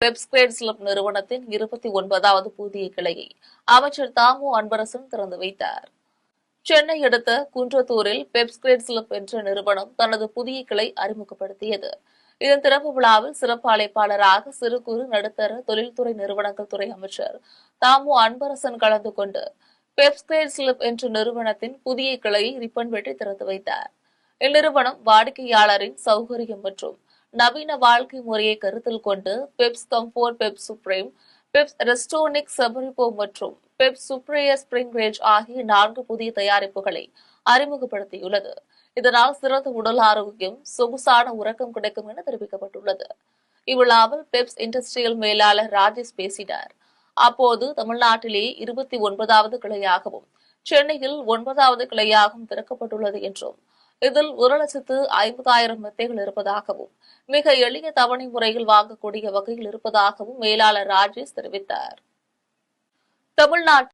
பெப்ஸ்கிரேட்ஸ் லப் நிறுவனத்தின் 29வது புதிய கிளையை அமைச்சர் தாமு அன்பரசன் திறந்து வைத்தார். சென்னை அடுத்த குன்றத்தூரில் பெப்ஸ்கிரேட்ஸ் லப் என்ற நிறுவனம் தனது புதிய கிளை அறிமுகப்படுத்தியது. இதன் திறப்பு விழாவில் சிறப்பு அழைப்பாளராக சிறு குறு நடுத்தர தொழில்துறை நிறுவனங்கள் துறை அமைச்சர் தாமு அன்பரசன் கலந்து கொண்டு பெப்ஸ்கிரேட்ஸ் லப் என்ற நிறுவனத்தின் புதிய கிளையை ரிப்பன் வெட்டி திறந்து வைத்தார். இந்நிறுவனம் வாடிக்கையாளரின் சௌகரியம் மற்றும் நவீன வாழ்க்கை முறையை கருத்தில் கொண்டு பெப்ஸ் கம்ஃபோர்ட், பெப்ஸ் சுப்ரீம், பெப்ஸ் ரெஸ்டோனிக் செபரிபோ மற்றும் பெப்ஸ் சுப்ரியர் ஸ்பிரிங் ரேஞ்ச் ஆகிய 4 புதிய தயாரிப்புகளை அறிமுகப்படுத்தியுள்ளது. இதனால் சிறந்த உடல் ஆரோக்கியம், சொகுசான உறக்கம் கிடைக்கும் என தெரிவிக்கப்பட்டுள்ளது. இவ்விழாவில் பெப்ஸ் இண்டஸ்ட்ரியல் மேலாளர் ராஜேஷ் பேசினார். அப்போது தமிழ்நாட்டிலேயே 29வது கிளையாகவும் சென்னையில் 9வது கிளையாகவும் திறக்கப்பட்டுள்ளது என்றும் இதில் 1,50,000 மெத்தைகள் இருப்பதாகவும் மிக எளிய தவணை முறையில் வாங்கக்கூடிய வகையில் இருப்பதாகவும் மேலாளர் ராஜேஷ் தெரிவித்தார். தமிழ்நாட்டில்